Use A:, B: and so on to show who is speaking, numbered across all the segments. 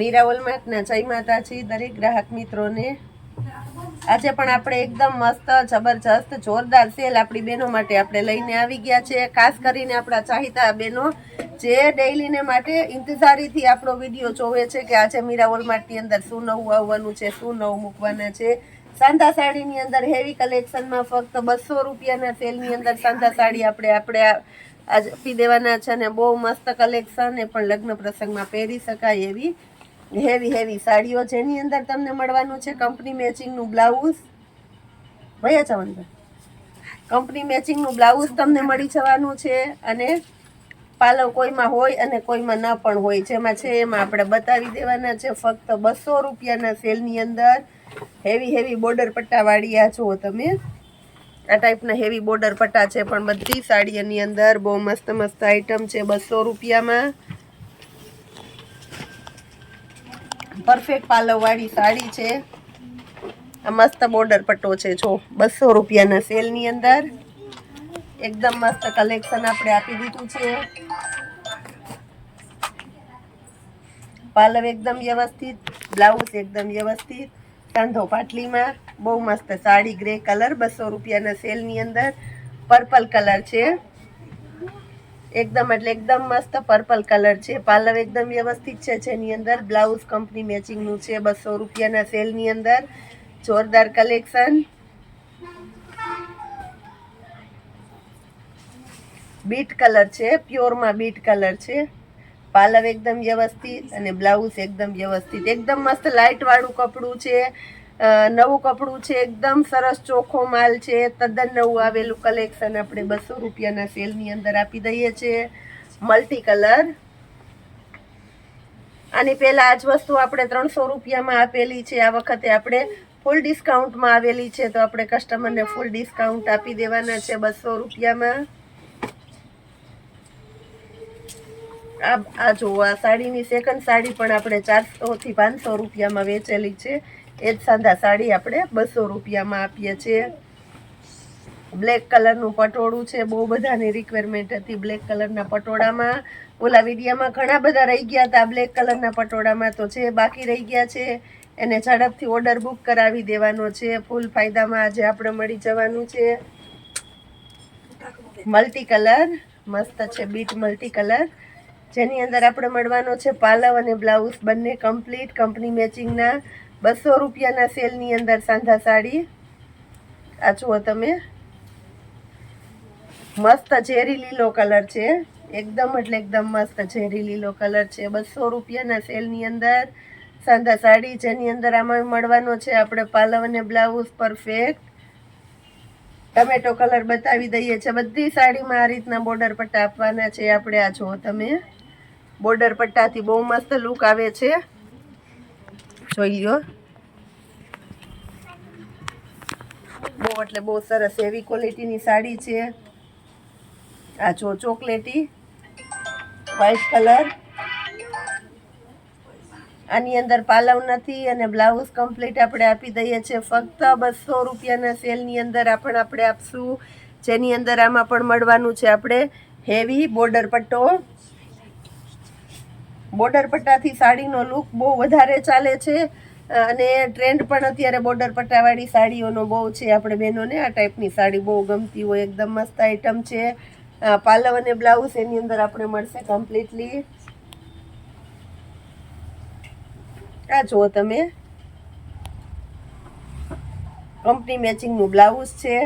A: મીરા વોલમાર્ટના જય માતાજી દરેક ગ્રાહક મિત્રોને। આજે પણ આપણે એકદમ મસ્ત જબરજસ્ત જોરદાર સેલ આપણી બહેનો માટે આપણે લઈને આવી ગયા છે। ખાસ કરીને આપણા ચાહિતા બહેનો જે ડેઈલીને માટે ઇંતજારીથી આપણો વિડીયો જોવે છે કે આજે મીરા વોલમાર્ટની અંદર શું નવું આવવાનું છે, શું નવું મૂકવાના છે। સાંધા સાડીની અંદર હેવી કલેક્શનમાં ફક્ત 200 રૂપિયાના સેલની અંદર સાંધા સાડી આપણે આજ આપી દેવાના છે અને બહુ મસ્ત કલેક્શન એ પણ લગ્ન પ્રસંગમાં પહેરી શકાય એવી હેવી સાડીઓ, જેની અંદર તમને મળવાનું છે કંપની મેચિંગનું બ્લાઉઝ। ભૈયા ચવનભાઈ, કંપની મેચિંગનું બ્લાઉઝ તમને મળી જવાનું છે અને પાલવ કોઈમાં હોય અને કોઈમાં ન પણ હોય, જેમાં છે એમાં આપણે બતાવી દેવાના છે ફક્ત 200 રૂપિયાના સેલની અંદર હેવી બોર્ડર પટ્ટાવાળી। આ જુઓ તમે, આ ટાઈપના હેવી બોર્ડર પટ્ટા છે પણ બધી સાડીઓની અંદર બહુ મસ્ત આઈટમ છે 200 રૂપિયામાં। પરફેક્ટ પાલવવાળી સાડી છે, આ મસ્ત બોર્ડર પટ્ટો છે જો 200 રૂપિયાના સેલની અંદર એકદમ મસ્ત કલેક્શન આપણે આપી દીધું છે। પાલવ એકદમ વ્યવસ્થિત, બ્લાઉઝ એકદમ વ્યવસ્થિત, કાંધો પાટલીમાં બહુ મસ્ત સાડી ગ્રે કલર 200 રૂપિયાના સેલની અંદર પર્પલ કલર છે, એકદમ મસ્ત પર્પલ કલર છે। પાલવ એકદમ વ્યવસ્થિત છે, જેની અંદર બ્લાઉઝ કંપની મેચિંગનું છે 200 રૂપિયાના સેલની અંદર જોરદાર કલેક્શન। બીટ કલર છે, પ્યોરમાં બીટ કલર છે, પાલવ એકદમ વ્યવસ્થિત અને બ્લાઉઝ એકદમ વ્યવસ્થિત, એકદમ મસ્ત લાઇટ વાળું કપડું છે, નવું કપડું છે, એકદમ સરસ ચોખ્ખો માલ છે, તદ્દન નવું આવેલું કલેક્શન આપણે 200 રૂપિયાના સેલની અંદર આપી દઈએ છીએ। મલ્ટી કલર, આની પહેલા આજ વસ્તુ આપણે 300 રૂપિયામાં આપેલી છે, આ વખતે આપણે ફૂલ ડિસ્કાઉન્ટમાં આવેલી છે તો આપણે કસ્ટમરને ફૂલ ડિસ્કાઉન્ટ આપી દેવાના છે 200 રૂપિયામાં। આ જુઓ, આ સાડીની સેકન્ડ સાડી પણ આપણે 400 થી 500 રૂપિયામાં વેચેલી છે, એ જ સાંધા સાડી આપણે 200 રૂપિયામાં આપીએ છીએ। બ્લેક કલરનું પટોળું છે, બહુ બધાની રિક્વાયરમેન્ટ હતી બ્લેક કલરના પટોળામાં। ઓલા વિડીયામાં ઘણા બધા રહી ગયા હતા બ્લેક કલરના પટોળામાં, તો જે બાકી રહી ગયા છે એને ઝડપથી ઓર્ડર બુક કરાવી દેવાનો છે, ફૂલ ફાયદામાં આજે આપણે મળી જવાનું છે। મલ્ટી કલર મસ્ત છે, બીટ મલ્ટી કલર, જેની અંદર આપણે મળવાનો છે પાલવ અને બ્લાઉઝ બંને કમ્પ્લીટ કંપની મેચિંગના 200 રૂપિયાના સેલની અંદર સાંધા સાડી। આ જુઓ તમે, મસ્ત ઝેરી લીલો કલર છે, એકદમ મસ્ત ઝેરી લીલો કલર છે 200 રૂપિયાના સેલની અંદર સાંધા સાડી, જેની અંદર આમાં મળવાનો છે આપણે પાલવ અને બ્લાઉઝ પરફેક્ટ ટમેટો કલર બતાવી દઈએ છીએ। બધી સાડીમાં આ રીતના બોર્ડર પટ્ટા આપવાના છે આપણે। આ જુઓ તમે, બોર્ડર પટ્ટાથી બહુ મસ્ત લુક આવે છે, જોઈ લો, બહુ સરસ એવી ક્વોલિટીની સાડી છે। આ જો ચોકલેટી વ્હાઈટ કલર, આની અંદર પાલવ નથી અને બ્લાઉઝ કમ્પ્લીટ આપણે આપી દઈએ છીએ ફક્ત 200 રૂપિયાના સેલની અંદર આપણે આપશું, જેની અંદર આમાં પણ મળવાનું છે આપણે હેવી બોર્ડર પટ્ટો। બોર્ડર પટ્ટાથી સાડીનો લુક બહુ વધારે ચાલે છે અને ટ્રેન્ડ પણ અત્યારે બોર્ડર પટ્ટાવાળી સાડીઓનો બહુ છે। આપણે બહેનોને આ ટાઈપની સાડી બહુ ગમતી હોય, એકદમ મસ્ત આઈટમ છે। પાલવ અને બ્લાઉઝ એની અંદર આપણે મળશે કમ્પ્લીટલી। આ જુઓ તમે, કંપની મેચિંગનું બ્લાઉઝ છે,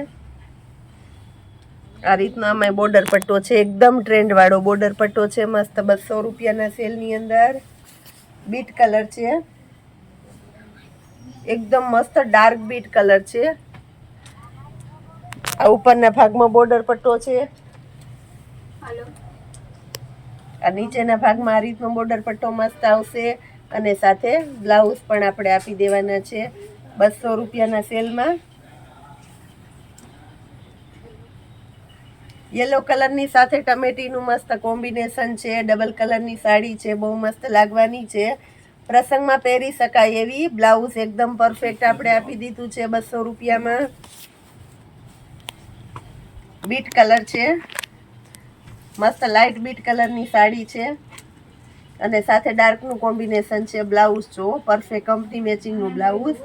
A: આ રીતનો આમાં બોર્ડર પટ્ટો છે, એકદમ ટ્રેન્ડ વાળો બોર્ડર પટ્ટો છે મસ્ત 200 રૂપિયાના સેલની અંદર। બીટ કલર છે, એકદમ મસ્ત ડાર્ક બીટ કલર છે, આ ઉપરના ભાગમાં બોર્ડર પટ્ટો છે, આ નીચેના ભાગમાં આ રીતનો બોર્ડર પટ્ટો મસ્ત આવશે અને સાથે બ્લાઉઝ પણ આપણે આપી દેવાના છે 200 રૂપિયાના સેલમાં। યલો કલરની સાથે ટમેટીનું મસ્ત કોમ્બિનેશન છે, ડબલ કલરની સાડી છે, બહુ મસ્ત લાગવાની છે, પ્રસંગમાં પહેરી શકાય એવી। બ્લાઉઝ એકદમ પરફેક્ટ આપણે આપી દીધું છે 200 રૂપિયામાં। બીટ કલર છે, મસ્ત લાઇટ બીટ કલરની સાડી છે, અને સાથે ડાર્કનું કોમ્બિનેશન છે. બ્લાઉઝ જો પરફેક્ટ કંપની મેચિંગનું બ્લાઉઝ.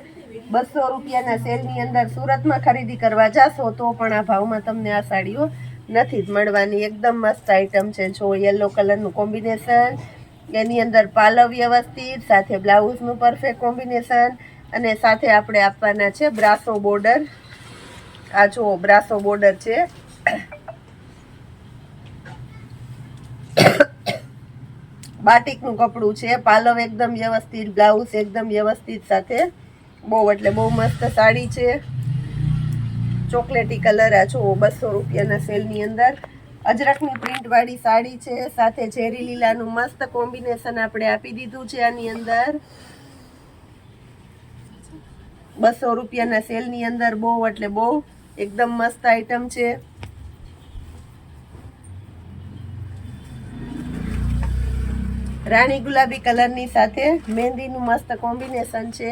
A: 200 રૂપિયાના સેલની અંદર સુરતમાં ખરીદી કરવા જાશો તો પણ આ ભાવમાં તમને આ સાડીઓ નથી જ મળવાની. એકદમ મસ્ત આઈટમ છે. જો યલો કલરનું કોમ્બિનેશન, એની અંદર પાલવ વ્યવસ્થિત, સાથે બ્લાઉઝનું પરફેક્ટ કોમ્બિનેશન અને સાથે આપણે આપવાના છે બ્રાસો બોર્ડર. આ જો બ્રાસો બોર્ડર છે. બાટિકનું કપડું છે. પાલવ એકદમ વ્યવસ્થિત, બ્લાઉઝ એકદમ વ્યવસ્થિત, સાથે બહુ એટલે બહુ મસ્ત સાડી છે. ચોકલેટી કલર. આ જો 200 રૂપિયાના સેલની અંદર અજરકની પ્રિન્ટ વાળી સાડી છે. સાથે ઝેરી લીલાનું મસ્ત કોમ્બિનેશન આપણે આપી દીધું છે આની અંદર. 200 રૂપિયાના સેલની અંદર બહુ એટલે બહુ એકદમ મસ્ત આઈટમ છે. રાણી ગુલાબી કલરની સાથે મહેંદીનું મસ્ત કોમ્બિનેશન છે.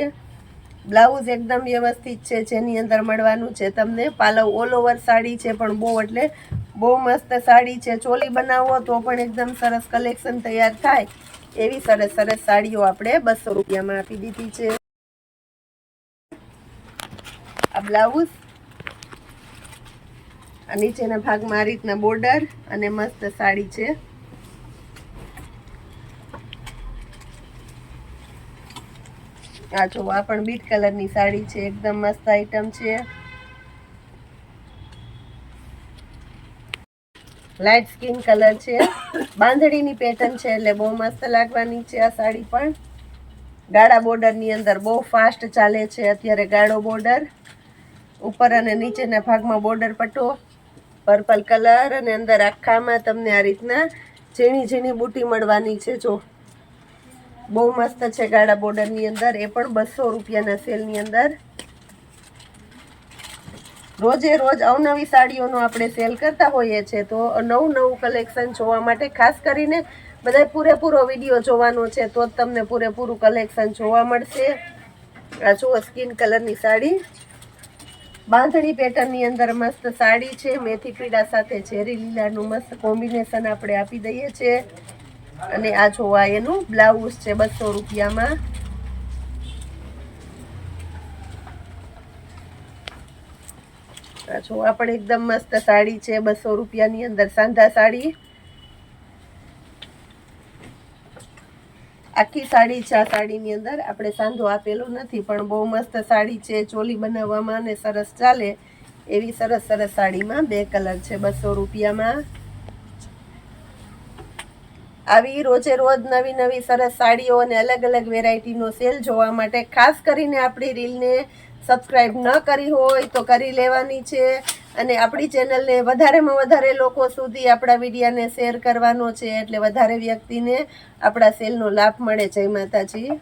A: બ્લાઉઝ એકદમ વ્યવસ્થિત છે, જેની અંદર મળવાનું છે તમને પાલવ ઓલ ઓવર સાડી છે, પણ બહુ એટલે બહુ મસ્ત સાડી છે. ચોલી બનાવો તો પણ એકદમ સરસ કલેક્શન તૈયાર થાય એવી સરસ સરસ સાડીઓ આપણે 200 રૂપિયામાં આપી દીધી છે. આ બ્લાઉઝ, આ નીચેના ભાગમાં આ રીતના બોર્ડર અને મસ્ત સાડી છે. આ જો આ પણ બીટ કલરની સાડી છે. એકદમ મસ્ત આઈટમ છે. લાઇટ સ્કિન કલર છે. બાંધણીની પેટર્ન છે એટલે બહુ મસ્ત લાગવાની છે આ સાડી પણ. ગાળા બોર્ડરની અંદર બહુ ફાસ્ટ ચાલે છે અત્યારે ગાળો બોર્ડર. ઉપર અને નીચેના ભાગમાં બોર્ડર પટ્ટો પર્પલ કલર અને અંદર આખામાં તમને આ રીતના ઝીણી ઝીણી બુટી મળવાની છે. જો બહુ મસ્ત છે ગાળા બોર્ડરની અંદર. એ પણ 200 રૂપિયાના સેલની અંદર. રોજે રોજ અવનવી સાડીઓનો આપણે સેલ કરતા હોઈએ છીએ, તો નવું કલેક્શન જોવા માટે ખાસ કરીને બધાય પૂરેપૂરો વિડીયો જોવાનો છે, તો જ તમને પૂરેપૂરું કલેક્શન જોવા મળશે. આ જુઓ સ્કિન કલરની સાડી, બાંધણી પેટર્નની અંદર મસ્ત સાડી છે. મેથી પીળા સાથે ઝેરી લીલાનું મસ્ત કોમ્બિનેશન આપણે આપી દઈએ છીએ. અને આ જોવા એનું બ્લાઉઝ છે 200 રૂપિયામાં. આ જો આ પણ એકદમ મસ્ત સાડી છે 200 રૂપિયાની અંદર. સાંધા સાડી, આખી સાડી છે. આ સાડીની અંદર આપણે સાંધો આપેલો નથી, પણ બહુ મસ્ત સાડી છે. ચોલી બનાવવામાં અને સરસ ચાલે એવી સરસ સરસ સાડીમાં 2 કલર છે 200 રૂપિયામાં. આવી રોજે રોજ નવી નવી સરસ સાડીઓ અને અલગ અલગ વેરાયટીનો સેલ જોવા માટે ખાસ કરીને આપણી રીલને સબસ્ક્રાઈબ ન કરી હોય તો કરી લેવાની છે. અને આપણી ચેનલને વધારેમાં વધારે લોકો સુધી આપણા વિડીયાને શેર કરવાનો છે, એટલે વધારે વ્યક્તિને આપણા સેલનો લાભ મળે. જય માતાજી.